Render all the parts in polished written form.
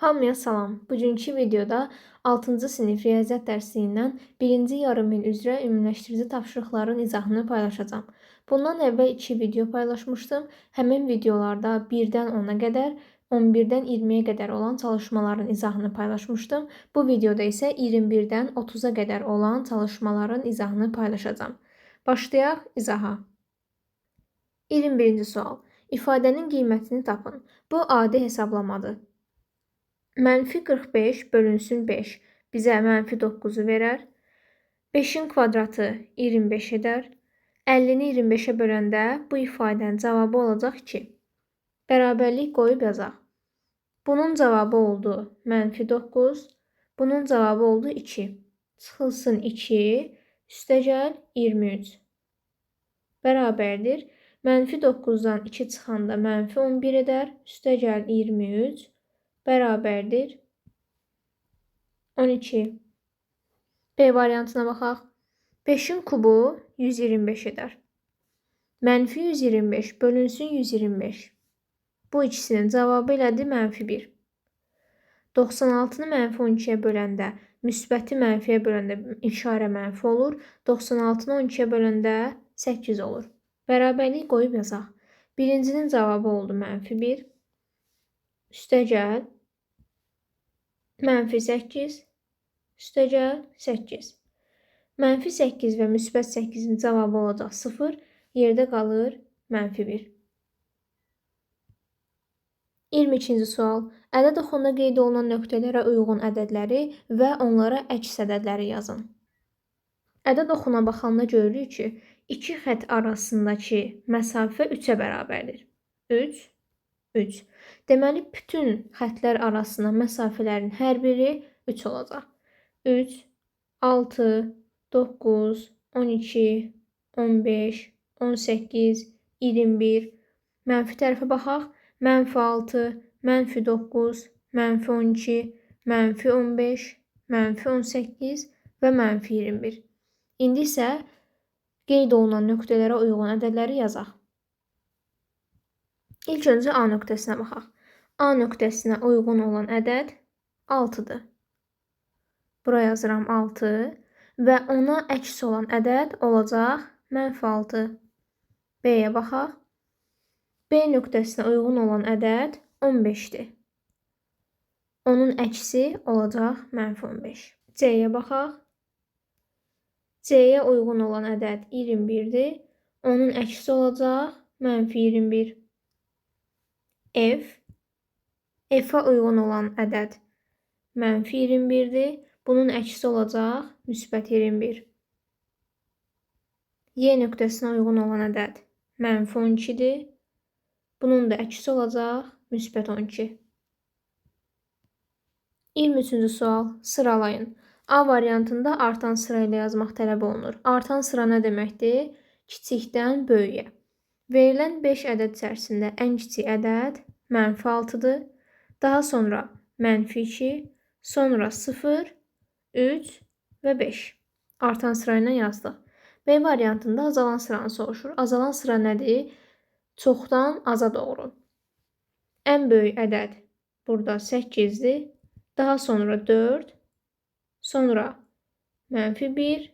Hamıya salam. Bugünkü videoda 6-cı sinif riyaziyyat dərsindən 1-ci yarımil üzrə ümumiləşdirici tapşırıqların izahını paylaşacağam. Bundan əvvəl 2 video paylaşmışdım. Həmin videolarda 1-dən 10-a qədər, 11-dən 20-yə qədər olan çalışmaların izahını paylaşmışdım. Bu videoda isə 21-dən 30-a qədər olan çalışmaların izahını paylaşacağam. Başlayaq izaha. 21-ci sual. İfadənin qiymətini tapın. Bu adi hesablamadır. -45 bölünsün 5 bizə -9'u verər. 5'in kvadratı 25 edər. 50'ni 25'ə böləndə bu ifadənin cavabı olacaq 2. Bərabərlik qoyub yazaq. Bunun cavabı oldu -9. Bunun cavabı oldu 2. Çıxılsın 2. Üstəgəl 23. Bərabərdir. -9'dan 2 çıxanda -11 edər. Üstəgəl 23. Bərabərdir 12. B variantına baxaq. 5'in kubu 125 edər. -125 bölünsün 125. Bu ikisinin cavabı elədir -1. 96'nı -12'yə böləndə, müsbəti mənfiyə böləndə işarə mənfi olur. 96'nı 12'yə böləndə 8 olur. Bərabərlik qoyub yazaq. Birincinin cavabı oldu -1. Üstəgəl -8, üstəgəl 8. -8 və müsbət 8'in cavabı olacaq 0, yerdə qalır -1. 22-ci sual. Ədəd oxunda qeyd olunan nöqtələrə uyğun ədədləri və onlara əks ədədləri yazın. Ədəd oxuna baxanda görürük ki, iki xətt arasındakı məsafə 3-ə bərabərdir. 3, 3. Deməli, bütün xəttlər arasında məsafələrin hər biri 3 olacaq. 3, 6, 9, 12, 15, 18, 21. Mənfi tərəfə baxaq. -6, -9, -12, -15, -18 və -21. İndi isə qeyd olunan nöqtələrə uyğun ədədləri yazaq. İlk öncə A nöqtəsinə baxaq. A nöqtəsinə uyğun olan ədəd 6'dır. Buraya yazıram 6 və ona əks olan ədəd olacaq -6. B-yə baxaq. B nöqtəsinə uyğun olan ədəd 15'dir. Onun əksi olacaq -15. C-yə baxaq. C-yə uyğun olan ədəd 21'dir. Onun əksi olacaq -21. F-ə uyğun olan ədəd -21'dir. Bunun əksi olacaq -21. Y nöqtəsinə uyğun olan ədəd -12'dir. Bunun da əksi olacaq -12. 23-cü sual. Sıralayın. A variantında artan sıra ilə yazmaq tələb olunur. Artan sıra nə deməkdir? Kiçikdən böyüyə. Verilən 5 ədəd içərisində ən kiçik ədəd -6'dır. Daha sonra -2, sonra 0, 3 və 5. Artan sıra ilə yazdıq. B variantında azalan sıranı soruşur. Azalan sıra nədir? Çoxdan aza doğru. Ən böyük ədəd burada 8'dir. Daha sonra 4, sonra -1,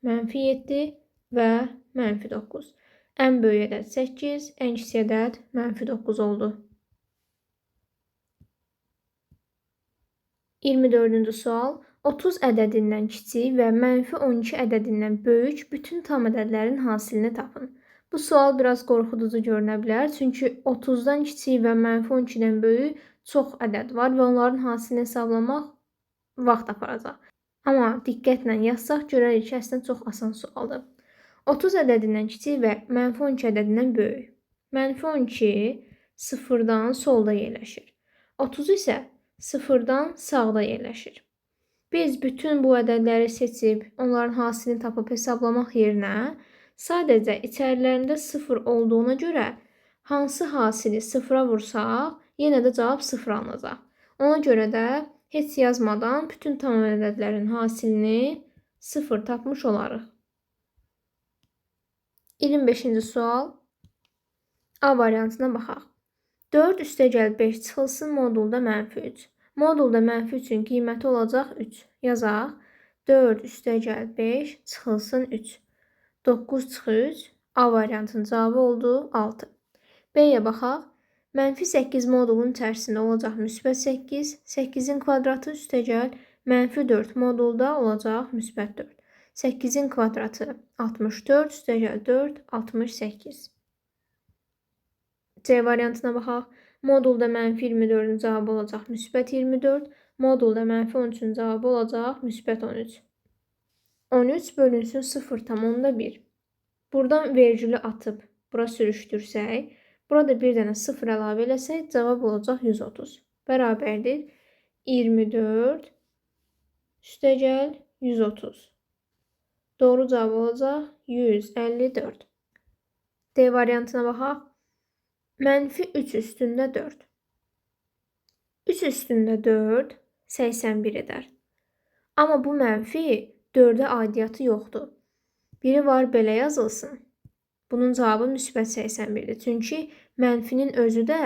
-7 və -9. Ən böyük ədəd 8, ən kiçik ədəd -9 oldu. 24-cü sual. 30 ədədindən kiçik və -12 ədədindən böyük bütün tam ədədlərin hasilini tapın. Bu sual biraz qorxuducu görünə bilər. Çünki 30'dan kiçik və -12'dən böyük çox ədəd var və onların hasilini hesablamaq vaxt aparacaq. Amma diqqətlə yazsaq görərik ki, əslində çox asan sualdır. 30 ədədindən kiçik və -12 ədədindən böyük. -12 0-dan solda yerləşir. 30 isə 0-dan sağda yerləşir. Biz bütün bu ədədləri seçib, onların hasilini tapıb hesablamaq yerinə sadəcə içərilərində 0 olduğuna görə hansı hasili 0'a vursaq, yenə də cavab 0 alınacaq. Ona görə də heç yazmadan bütün tam ədədlərin hasilini 0 tapmış olarıq. 25-ci sual. A variantına baxaq. 4 üstəgəl 5 çıxılsın modulda -3. Modulda mənfi 3-ün qiyməti olacaq 3. Yazaq. 4 üstəgəl 5 çıxılsın 3. 9 çıxı 3. A variantının cavabı oldu 6. B-yə baxaq. Mənfi 8 modulun içərisində olacaq müsbət 8. 8-in kvadratı üstəgəl mənfi 4 modulda olacaq müsbət 4. 8-in kvadratı 64 üstəgəl 4 68. C variantına baxaq. Modulda mənfi 24-ün cavabı olacaq müsbət 24. Modulda mənfi 13-ün cavabı olacaq müsbət 13. 13 bölünsün 0,1. Buradan vergülü atıb bura sürüşdürsək, burada bir dənə 0 əlavə eləsək, cavab olacaq 130. Bərabərdir 24 üstəgəl 130. Doğru cavab olacaq 154. D variantına baxaq. Mənfi 3 üstündə 4. 3 üstündə 4 81 edər. Amma bu mənfi 4-ə aidiyyatı yoxdur. Biri var belə yazılsın. Bunun cavabı müsbət 81-dir. Çünki mənfinin özü də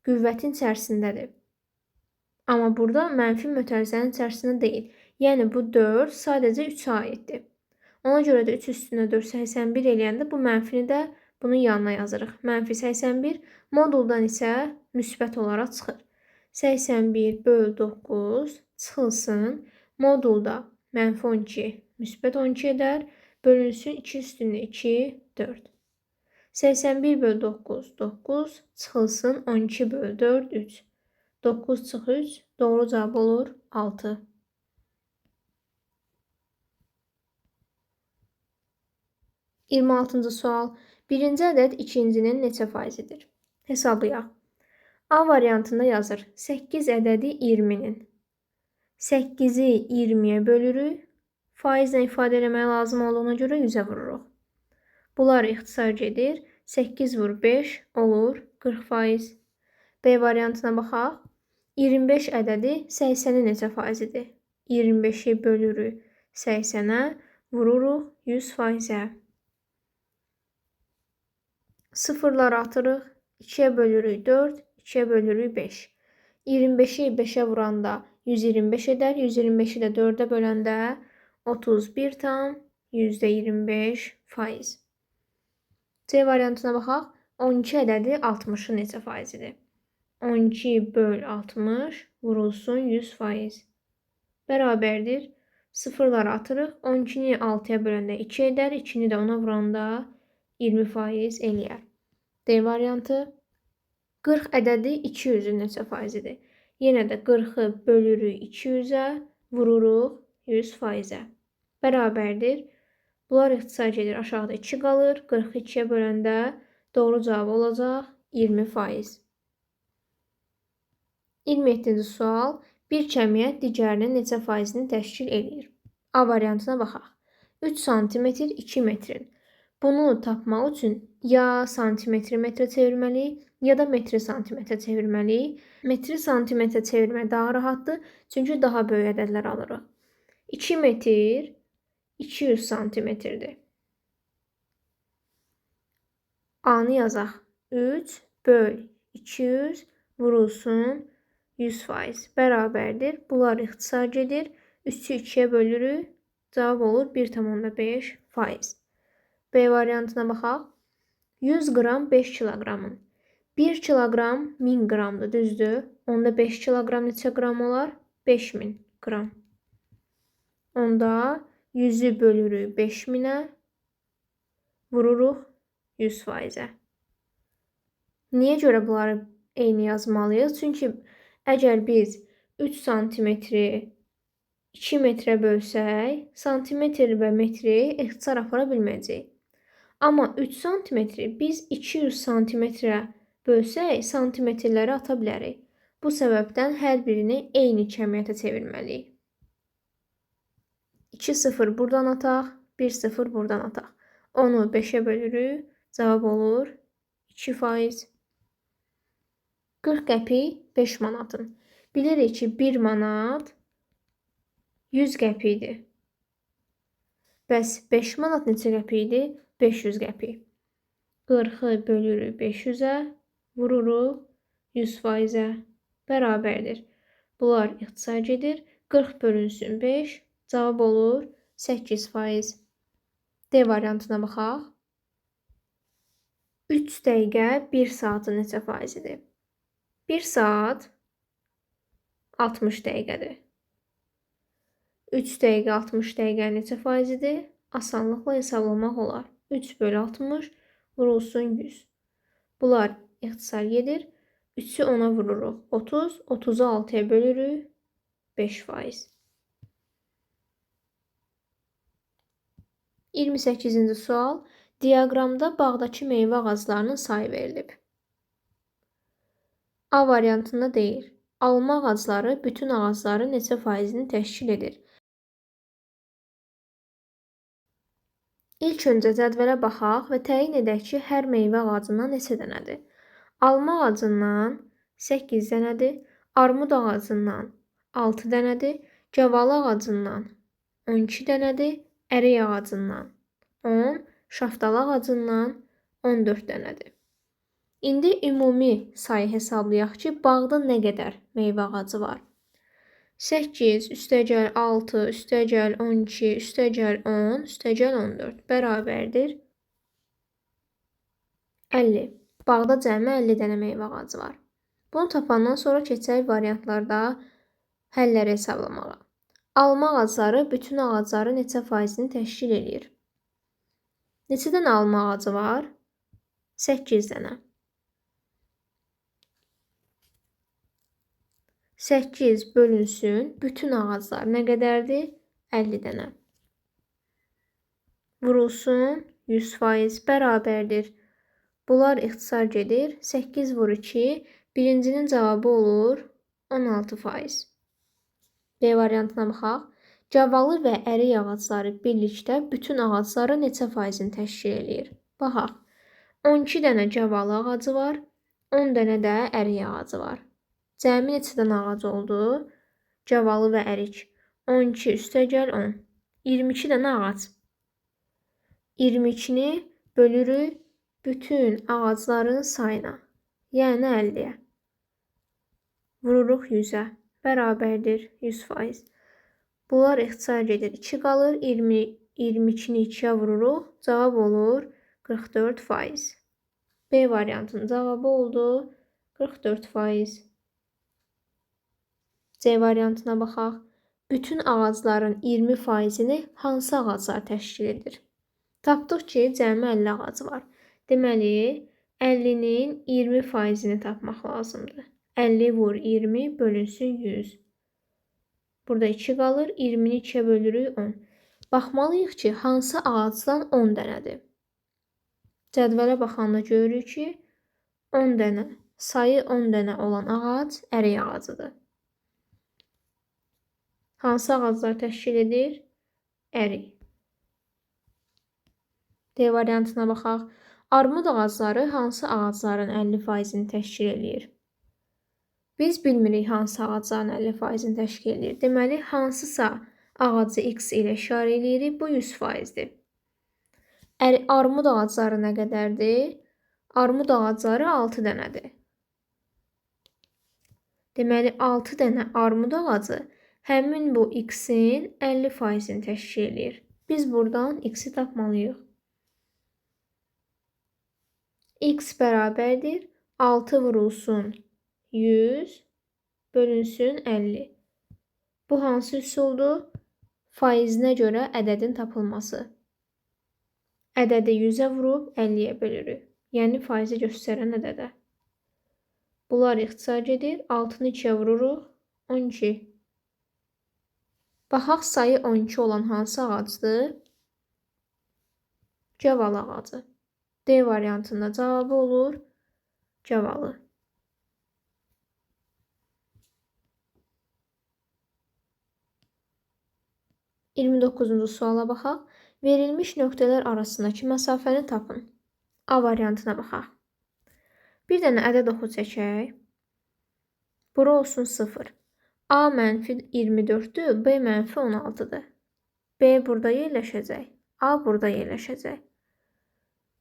qüvvətin içərisindədir. Amma burada mənfi mötərizənin içərisində deyil. Yəni bu 4 sadəcə 3-ə aiddir. Ona görə də 3 üstündə 4 81 eləyəndə bu mənfini də bunun yanına yazırıq. Mənfi 81 moduldan isə müsbət olaraq çıxır. 81 böl 9 çıxılsın. Modulda mənfi 12 müsbət 12 edər. Bölünsün 2 üstündə 2 4. 81 böl 9 9 çıxılsın 12 böl 4 3. 9 çıx 3 doğru cavab olur 6. İyirmi 6-cı sual. Birinci ədəd ikincinin neçə faizidir? Hesablayaq. A variantında yazır. 8 ədədi 20-nin. 8-i 20-yə bölürük. Faizlə ifadə eləməyə lazım olduğuna görə 100-ə vururuq. Bunlar ixtisar gedir. 8 vur 5 olur 40%. B variantına baxaq. 25 ədədi 80-in neçə faizidir? 25-i bölürük 80-ə, vururuq 100%-ə. Sıfırları atırıq. 2-yə bölürük 4, 2-yə bölürük 5. 25-i 5-ə vuranda 125 edər. 125-i də 4-ə böləndə 31 tam %25%. C variantına baxaq. 12 ədədi 60-ın neçə faizidir? 12 böl 60 vurulsun 100%. Bərabərdir. Sıfırları atırıq. 12-ni 6-ya böləndə 2 edər. 2-ni də 10-a vuranda 20% eləyər. D variantı. 40 ədədi 200-ün neçə faizidir? Yenə də 40-ı bölürük 200-ə, vururuq 100%-ə. Bərabərdir. Bunlar ixtisar gedir, aşağıda 2 qalır. 40-ı 2-yə böləndə doğru cavab olacaq 20%. 27-ci sual. Bir cəmiyyət digərinin neçə faizini təşkil edir? A variantına baxaq. 3 sm 2 metrin. Bunu tapmaq üçün ya santimetri metrə çevirməliyik, ya da metri santimetrə çevirməliyik. Metri santimetrə çevirmək daha rahatdır, çünki daha böyük ədədlər alırıq. 2 metr 200 santimetrdir. A-nı yazaq. 3 böl 200 vurulsun 100%. Bərabərdir. Bunlar ixtisar gedir. 3-ü 2-yə bölürük. Cavab olur 1,5%. B variantına baxaq. 100 qram 5 kiloqramın. 1 kiloqram 1000 qramdır, düzdür? Onda 5 kiloqram neçə qram olar? 5000 qram. Onda 100-ü bölürük 5000-ə, vururuq 100%-ə. Niyə görə bunları eyni yazmalıyıq? Çünki əgər biz 3 santimetri 2 metrə bölsək, santimetr və metri ixtisar apara bilməyəcəyik. Amma 3 santimetri biz 200 santimetrə bölsək, santimetrləri ata bilərik. Bu səbəbdən hər birini eyni cəmiyyətə çevirməliyik. 2 0 buradan ataq, 1 0 buradan ataq. Onu 5-ə bölürük, cavab olur 2%. 40 qəpik 5 manatın. Bilirik ki 1 manat 100 qəpikdir. Bəs 5 manat neçə qəpikdir? 500 qəpik. 40-ı bölürük 500-ə, vururuq 100%-ə. Bərabərdir. Bunlar ixtisar gedir. 40 bölünsün 5. Cavab olur 8%. D variantına baxaq. 3 dəqiqə 1 saatın neçə faizidir? 1 saat 60 dəqiqədir. 3 dəqiqə 60 dəqiqə neçə faizidir? Asanlıqla hesablamaq olar. 3 bölü 60 vurulsun 100. Bunlar ixtisar gedir. 3'ü 10'a vururuq. 30. 30'u 6'ya bölürük. 5%. 28-ci sual. Diaqramda bağdakı meyvə ağaclarının sayı verilib. A variantında deyir. Alma ağacları bütün ağacların neçə faizini təşkil edir? İlk öncə cədvələ baxaq və təyin edək ki, hər meyvə ağacından neçə dənədir? Alma ağacından 8 dənədir, armud ağacından 6 dənədir, gavalı ağacından 12 dənədir, ərik ağacından 10, şaftalı ağacından 14 dənədir. İndi ümumi sayı hesablayaq ki, bağda nə qədər meyvə ağacı var? 8 üstəgəl 6 üstəgəl 12 üstəgəl 10 üstəgəl 14 bərabərdir 50. Bağda cəmi 50 dənə meyvə ağacı var. Bunu tapandan sonra keçək variantlarda həlləri hesablamağa. Alma ağacları bütün ağacların neçə faizini təşkil edir? Neçə dənə alma ağacı var? 8 dənə. 8 bölünsün bütün ağaclar nə qədərdir? 50 dənə. Vurulsun 100% bərabərdir. Bunlar ixtisar gedir. 8 vur 2. Birincinin cavabı olur 16%. B variantına baxaq. Gavalı və ərik ağacları birlikdə bütün ağacların neçə faizini təşkil edir? Baxaq. 12 dənə gavalı ağacı var. 10 dənə də ərik ağacı var. Cəmi neçə dənə ağac oldu? Gavalı və ərik. 12 üstəgəl 10. 22 dənə ağac. 22-ni bölürük bütün ağacların sayına. Yəni 50-yə. Vururuq 100-ə. Bərabərdir 100%. Bunlar ixtisar gedir. 2 qalır. 22-ni 2-yə vururuq. Cavab olur 44%. B variantının cavabı oldu 44%. C variantına baxaq. Bütün ağacların 20%-ni hansı ağaclar təşkil edir? Tapdıq ki, cəmi 50 ağacı var. Deməli, 50-nin 20%-ni tapmaq lazımdır. 50 vur 20 bölünsün 100. Burada 2 qalır. 20-ni 2-yə bölürük 10. Baxmalıyıq ki, hansı ağacdan 10 dənədir? Cədvələ baxanda görürük ki, 10 dənə, sayı 10 dənə olan ağac ərik ağacıdır. Hansı ağaclar təşkil edir? Ərik. D variantına baxaq. Armud ağacları hansı ağacların 50%-ni təşkil edir? Biz bilmirik hansı ağacların 50%-ni təşkil edir. Deməli, hansısa ağacı X ilə işarə edirik. Bu 100%-dir. Armud ağacları nə qədərdir? Armud ağacları 6 dənədir. Deməli, 6 dənə armud ağacı həmin bu X-in 50%-ni təşkil edir. Biz buradan X-i tapmalıyıq. X bərabərdir 6 vurulsun 100 bölünsün 50. Bu hansı üsuldur? Faizinə görə ədədin tapılması. Ədədi 100-ə vurub 50-yə bölürük. Yəni faizi göstərən ədədə. Bunlar ixtisar gedir. 6-nı 2-yə vururuq 12. Baxaq sayı 12 olan hansı ağacdır? Gavalı ağacı. D variantında cavabı olur gavalı. 29-cu suala baxaq. Verilmiş nöqtələr arasındakı məsafəni tapın. A variantına baxaq. Bir dənə ədəd oxu çəkək. Bura olsun 0. A mənfi 24-dür, B mənfi 16-dır. B burada yerləşəcək. A burada yerləşəcək.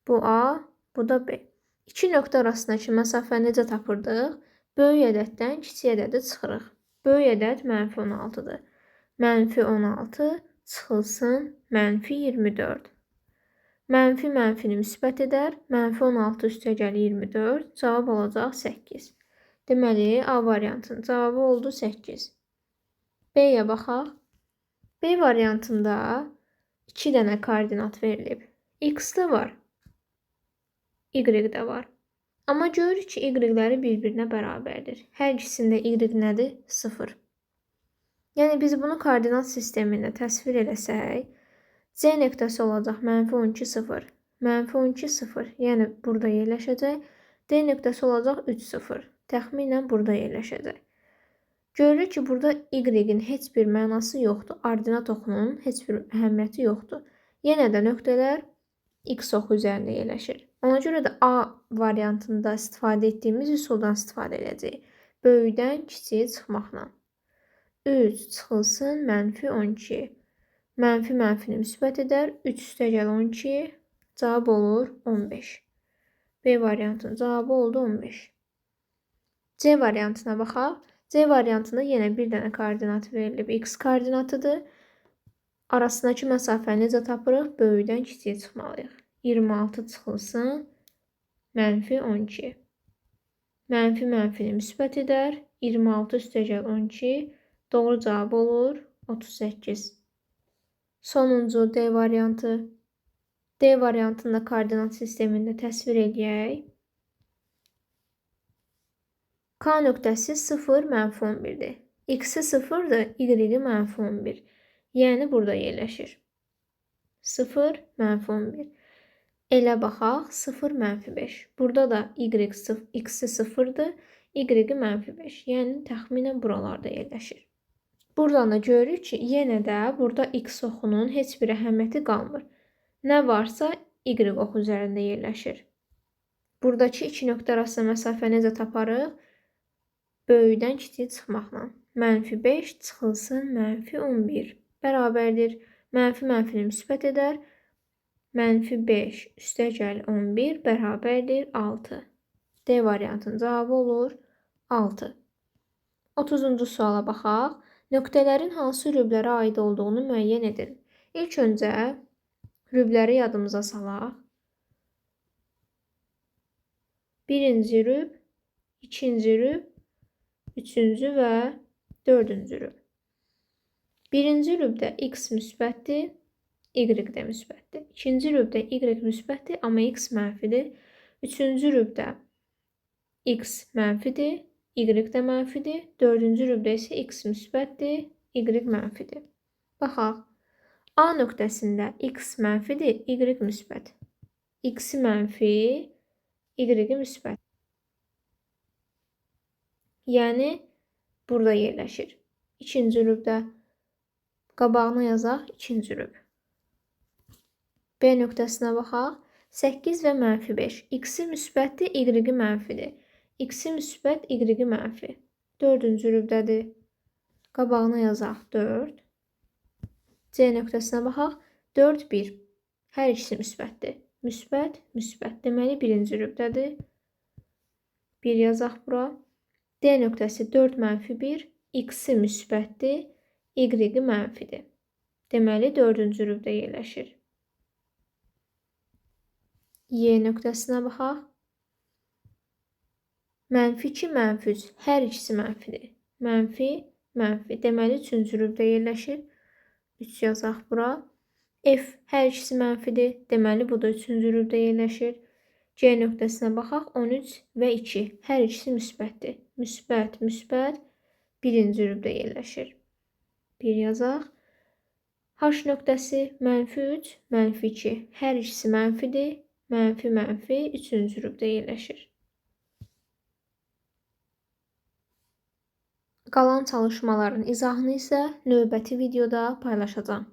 Bu A, bu da B. İki nöqtə arasındakı məsafəni necə tapırdıq? Böyük ədəddən kiçik ədədi çıxırıq. Böyük ədəd mənfi 16-dır. Mənfi 16 çıxılsın mənfi 24. Mənfi mənfini müsbət edər. Mənfi 16 üstəgəl 24. Cavab olacaq 8. Deməli, A variantının cavabı oldu 8. B-yə baxaq. B variantında 2 dənə koordinat verilib. X də var, Y də var. Amma görürük ki, Y-ləri bir-birinə bərabərdir. Hər ikisində Y nədir? 0. Yəni, biz bunu koordinat sistemində təsvir eləsək, C nöqtəsi olacaq mənfi 12, 0. Mənfi 12, 0. Yəni, burada yerləşəcək. D nöqtəsi olacaq 3, 0. Təxminən burada yerləşəcək. Görürük ki, burada Y-in heç bir mənası yoxdur. Ordinat oxunun heç bir əhəmiyyəti yoxdur. Yenə də nöqtələr X oxu üzərində yerləşir. Ona görə də A variantında istifadə etdiyimiz üsuldan istifadə edəcəyik. Böyükdən kiçiyə çıxmaqla. 3 çıxılsın mənfi 12. Mənfi mənfini müsbət edər. 3 üstəgəl 12. Cavab olur 15. B variantının cavabı oldu 15. C variantına baxaq. C variantında yenə bir dənə koordinat verilib. X koordinatıdır. Arasındakı məsafəni necə tapırıq? Böyükdən kiçiyə çıxmalıyıq. 26 çıxılsın mənfi 12. Mənfi mənfini müsbət edər. 26 üstəgəl 12. Doğru cavab olur 38. Sonuncu D variantı. D variantında koordinat sistemində təsvir edək. K nöqtəsi 0, mənfi 11-dir. X-i 0-dır, Y-i mənfi 11. Yəni, burada yerləşir. 0, mənfi 11. Elə baxaq, 0, mənfi 5. Burada da X-i 0-dır, Y-i mənfi 5. Yəni, təxminən buralarda yerləşir. Buradan da görürük ki, yenə də burada X oxunun heç bir əhəmiyyəti qalmır. Nə varsa Y oxu üzərində yerləşir. Buradakı iki nöqtə arasında məsafə necə taparıq? Böyükdən kiçiyə çıxmaqla. Mənfi 5 çıxılsın mənfi 11. Bərabərdir. Mənfi mənfini müsbət edər. Mənfi 5 üstəgəl 11 bərabərdir 6. D variantının cavabı olur 6. 30-cu suala baxaq. Nöqtələrin hansı rüblərə aid olduğunu müəyyən edin. İlk öncə rübləri yadımıza salaq. Birinci rüb, ikinci rüb, üçüncü və dördüncü rüb. Birinci rübdə X müsbətdir, Y də müsbətdir. İkinci rübdə Y müsbətdir, amma X mənfidir. Üçüncü rübdə X mənfidir, Y də mənfidir. Dördüncü rübdə isə X müsbətdir, Y mənfidir. Baxaq. A nöqtəsində X mənfidir, Y müsbət. X mənfi, Y müsbət. Yəni, burada yerləşir. İkinci rübdə qabağına yazaq ikinci rüb. B nöqtəsinə baxaq. 8 və mənfi 5. X-i müsbətdir, Y-i mənfidir. X-i müsbət, Y-i mənfi. Dördüncü rübdədir. Qabağına yazaq 4. C nöqtəsinə baxaq. 4, 1. Hər ikisi müsbətdir. Müsbət, müsbət. Deməli, birinci rübdədir. 1 yazaq bura. D nöqtəsi 4 mənfi 1. X-i müsbətdir, Y-i mənfidir. Deməli, dördüncü rübdə yerləşir. Y nöqtəsinə baxaq. Mənfi 2, mənfi 3. Hər ikisi mənfidir. Mənfi, mənfi. Deməli, üçüncü rübdə yerləşir. 3 yazaq bura. F hər ikisi mənfidir. Deməli, bu da üçüncü rübdə yerləşir. C nöqtəsinə baxaq. 13 və 2. Hər ikisi müsbətdir. Müsbət, müsbət. Birinci rübdə yerləşir. 1 yazaq. H nöqtəsi mənfi 3, mənfi 2. Hər ikisi mənfidir. Mənfi, mənfi. Üçüncü rübdə yerləşir. Qalan çalışmaların izahını isə növbəti videoda paylaşacağam.